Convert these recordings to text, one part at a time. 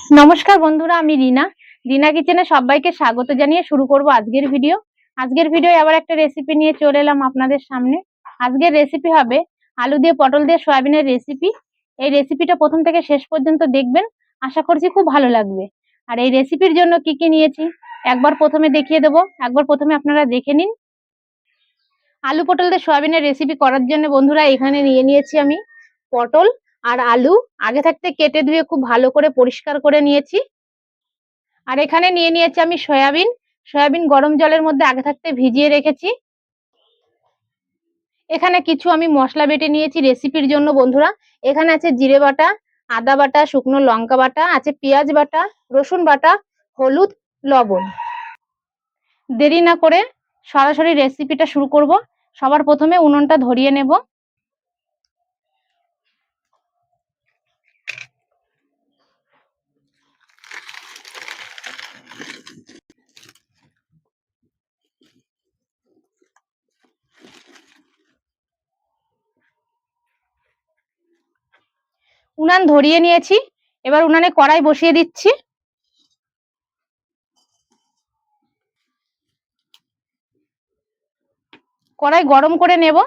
নমস্কার বন্ধুরা, আমি রিনা। রিনা কিচেনে সবাইকে স্বাগত জানিয়ে শুরু করব আজকের ভিডিও। আজকের ভিডিও আবার একটা রেসিপি নিয়ে চলে এলাম আপনাদের সামনে। আজকের রেসিপি হবে আলু দিয়ে পটল দিয়ে সয়াবিনের রেসিপি। এই রেসিপিটা প্রথম থেকে শেষ পর্যন্ত দেখবেন, আশা করছি খুব ভালো লাগবে। আর এই রেসিপির জন্য কি কি নিয়েছি একবার প্রথমে দেখিয়ে দেবো, একবার প্রথমে আপনারা দেখে নিন। আলু পটল দিয়ে সয়াবিনের রেসিপি করার জন্য বন্ধুরা এখানে নিয়ে নিয়েছি আমি পটল আর আলু। আগে থাকতে কেটে ধুয়ে খুব ভালো করে পরিষ্কার করে নিয়েছি। আর এখানে নিয়ে নিয়েছি আমি সয়াবিন। সয়াবিন গরম জলের মধ্যে আগে থাকতে ভিজিয়ে রেখেছি। এখানে কিছু আমি মশলা বেটে নিয়েছি রেসিপির জন্য বন্ধুরা। এখানে আছে জিরে বাটা, আদা বাটা, শুকনো লঙ্কা বাটা, আছে পেঁয়াজ বাটা, রসুন বাটা, হলুদ, লবণ। দেরি না করে সরাসরি রেসিপিটা শুরু করব। সবার প্রথমে উনুনটা ধরিয়ে নেব। উনান ধরিয়ে নিয়েছি, এবার উনানে কড়াই বসিয়ে দিচ্ছি। কড়াই গরম করে নেব।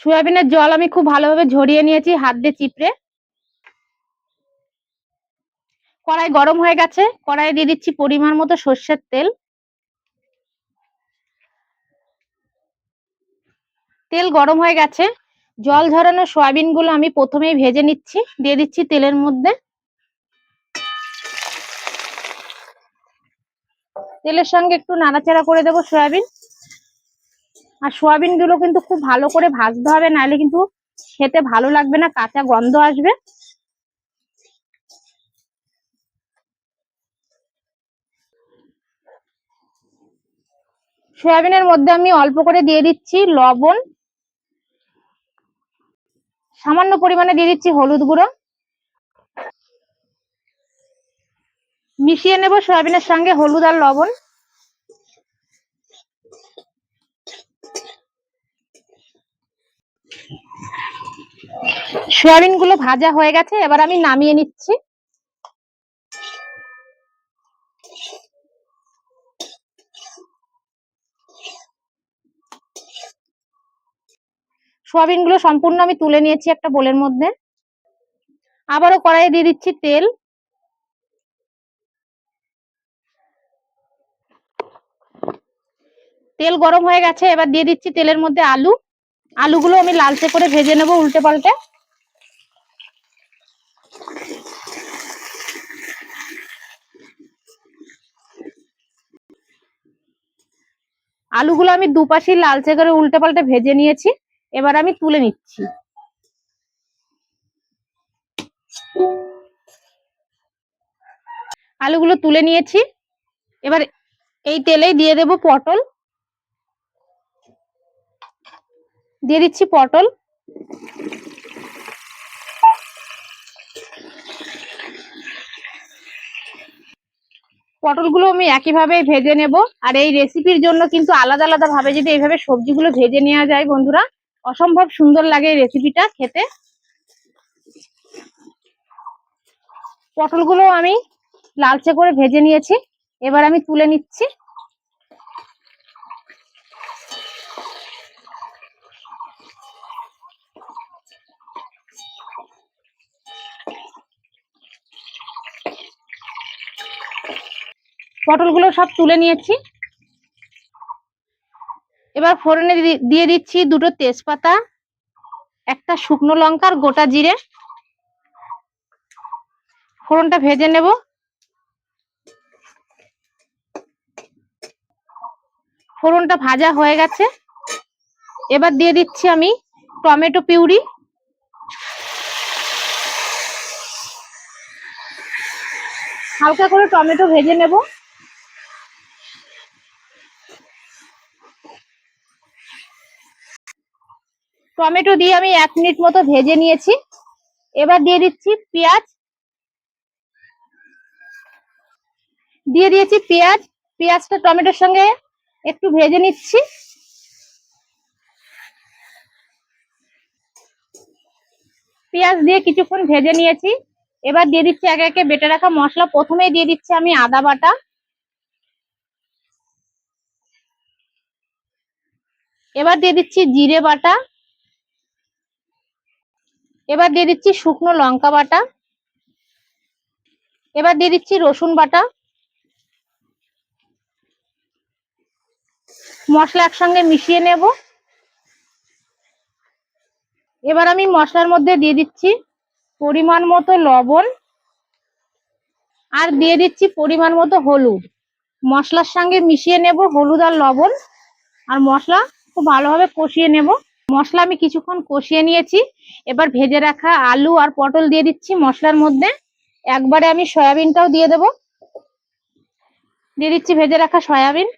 সয়াবিনের জল আমি খুব ভালোভাবে ঝরিয়ে নিয়েছি হাত দিয়ে চিপড়ে। কড়াই গরম হয়ে গেছে, কড়াইয়ে দিয়ে দিচ্ছি পরিমাণ মতো সর্ষের তেল। তেল গরম হয়ে গেছে, জল ঝরানো সয়াবিন গুলো আমি প্রথমেই ভেজে নিচ্ছি, দিয়ে দিচ্ছি তেলের মধ্যে। তেলের সঙ্গে একটু নাড়াচাড়া করে দেবো সয়াবিন। আর সয়াবিন গুলো কিন্তু খুব ভালো করে ভাজতে হবে, নাহলে কিন্তু খেতে ভালো লাগবে না, কাঁচা গন্ধ আসবে। সয়াবিনের মধ্যে আমি অল্প করে দিয়ে দিচ্ছি লবণ, সামান্য পরিমাণে দিয়ে দিচ্ছি হলুদ গুঁড়ো। মিশিয়ে নেব সয়াবিনের সঙ্গে হলুদ আর লবণ। সয়াবিন গুলো ভাজা হয়ে গেছে, এবার আমি নামিয়ে নিচ্ছি। সয়াবিন গুলো সম্পূর্ণ আমি তুলে নিয়েছি একটা বোলের মধ্যে। আবারও কড়াইয়ে দিয়ে দিচ্ছি তেল। তেল গরম হয়ে গেছে, এবার দিয়ে দিচ্ছি তেলের মধ্যে আলু। আলুগুলো আমি লালচে করে ভেজে নেব উল্টে পাল্টে। আলুগুলো আমি দুপাশে লালচে করে উল্টে পাল্টে ভেজে নিয়েছি, এবার আমি তুলে নিচ্ছি। আলুগুলো তুলে নিয়েছি, এবার এই তেলেই দিয়ে দেব পটল। দিয়ে দিচ্ছি পটল। পটলগুলো আমি একইভাবে ভেজে নেব। আর এই রেসিপির জন্য কিন্তু আলাদা আলাদা ভাবে যদি এইভাবে সবজিগুলো ভেজে নেওয়া যায় বন্ধুরা, অসম্ভব সুন্দর লাগে এই রেসিপিটা খেতে। পটলগুলো আমি লালচে করে ভেজে নিয়েছি, এবার আমি তুলে নিচ্ছি। পটলগুলো সব তুলে নিয়েছি, এবার ফোড়নে দিয়ে দিচ্ছি দুটো তেজপাতা, একটা শুকনো লঙ্কা আর গোটা জিরে। ফোড়নটা ভেজে নেব। ফোড়নটা ভাজা হয়ে গেছে, এবার দিয়ে দিচ্ছি আমি টমেটো পিউরি। হালকা করে টমেটো ভেজে নেব। টমেটো দিয়ে আমি 1 মিনিট মতো ভেজে নিয়েছি, এবার দিয়ে দিচ্ছি পেঁয়াজ। দিয়ে দিয়েছি পেঁয়াজ। পেঁয়াজটা টমেটোর সঙ্গে একটু ভেজে নিচ্ছি। পেঁয়াজ দিয়ে কিছুক্ষণ ভেজে নিয়েছি। এবার দিয়ে দিচ্ছি একে একে বেটে রাখা মশলা। প্রথমেই দিয়ে দিচ্ছি আমি আদা বাটা, এবার দিয়ে দিচ্ছি জিরে বাটা, এবার দিয়ে দিচ্ছি শুকনো লঙ্কা বাটা, এবার দিয়ে দিচ্ছি রসুন বাটা। মশলা একসঙ্গে মিশিয়ে নেব। এবার আমি মশলার মধ্যে দিয়ে দিচ্ছি পরিমাণ মতো লবণ আর দিয়ে দিচ্ছি পরিমাণ মতো হলুদ। মশলার সঙ্গে মিশিয়ে নেব হলুদ আর লবণ, আর মশলা খুব ভালোভাবে কষিয়ে নেব। মশলা আমি কিছুক্ষণ কষিয়ে নিয়েছি। এবার ভেজে রাখা আলু আর পটল দিয়ে দিচ্ছি মশলার মধ্যে। একবারে আমি সয়াবিনটাও দিয়ে দেব। দিয়ে দিচ্ছি ভেজে রাখা সয়াবিন।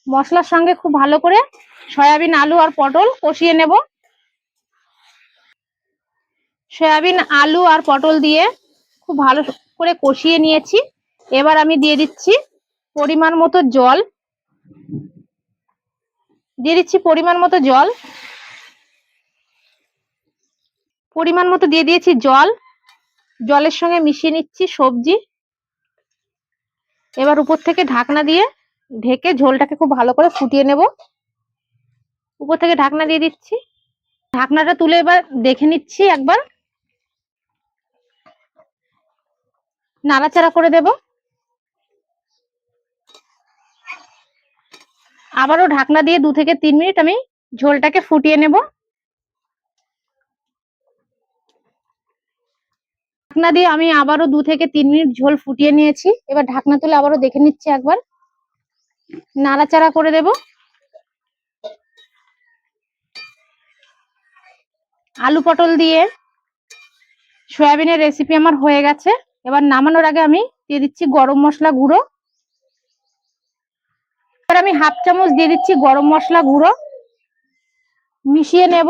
মশলার সঙ্গে খুব ভালো করে সয়াবিন, আলু আর পটল কষিয়ে নেব। সয়াবিন, আলু আর পটল দিয়ে খুব ভালো করে কষিয়ে নিয়েছি। এবার আমি দিয়ে দিচ্ছি পরিমাণ মতো জল। দিয়ে দিচ্ছি পরিমাণ মতো জল। পরিমাণ মতো দিয়ে দিয়েছি জল। জলের সঙ্গে মিশিয়ে নিচ্ছি সবজি। এবার উপর থেকে ঢাকনা দিয়ে ঢেকে ঝোলটাকে খুব ভালো করে ফুটিয়ে নেব। উপর থেকে ঢাকনা দিয়ে দিচ্ছি। ঢাকনাটা তুলে এবার দেখে নিচ্ছি একবার, নাড়াচাড়া করে দেব। আবারও ঢাকনা দিয়ে 2 থেকে 3 মিনিট আমি ঝোলটাকে ফুটিয়ে নেব। ঢাকনা দিয়ে আমি আবারও 2 থেকে 3 মিনিট ঝোল ফুটিয়ে নিয়েছি। এবার ঢাকনা তুলে আবারও দেখে নিচ্ছি একবার, নাড়াচাড়া করে দেব। আলু পটল দিয়ে সয়াবিনের রেসিপি আমার হয়ে গেছে। এবার নামানোর আগে আমি দিয়ে দিচ্ছি গরম মশলা গুঁড়ো। এবার আমি হাফ চামচ দিয়ে দিচ্ছি গরম মশলা গুঁড়ো, মিশিয়ে নেব।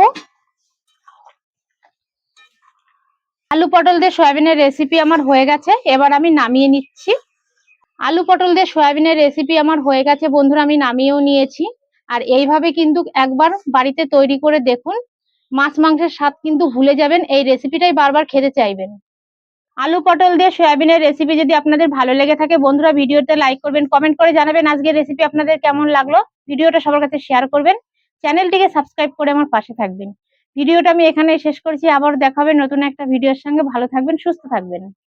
আলু পটল দিয়ে সয়াবিনের রেসিপি আমার হয়ে গেছে। এবার আমি নামিয়ে নিচ্ছি। আলু পটল দিয়ে সয়াবিনের রেসিপি আমার হয়ে গেছে বন্ধুরা, আমি নামিয়েও নিয়েছি। আর এইভাবে কিন্তু একবার বাড়িতে তৈরি করে দেখুন, মাছ মাংসের স্বাদ কিন্তু ভুলে যাবেন, এই রেসিপিটাই বারবার খেতে চাইবেন। আলু পটল দিয়ে সয়াবিনের রেসিপি যদি আপনাদের ভালো লেগে থাকে বন্ধুরা, ভিডিওতে লাইক করবেন, কমেন্ট করে জানাবেন আজকের রেসিপি আপনাদের কেমন লাগলো। ভিডিওটা সবার কাছে শেয়ার করবেন, চ্যানেলটিকে সাবস্ক্রাইব করে আমার পাশে থাকবেন। ভিডিওটা আমি এখানেই শেষ করছি। আবার দেখা হবে নতুন একটা ভিডিওর সঙ্গে। ভালো থাকবেন, সুস্থ থাকবেন।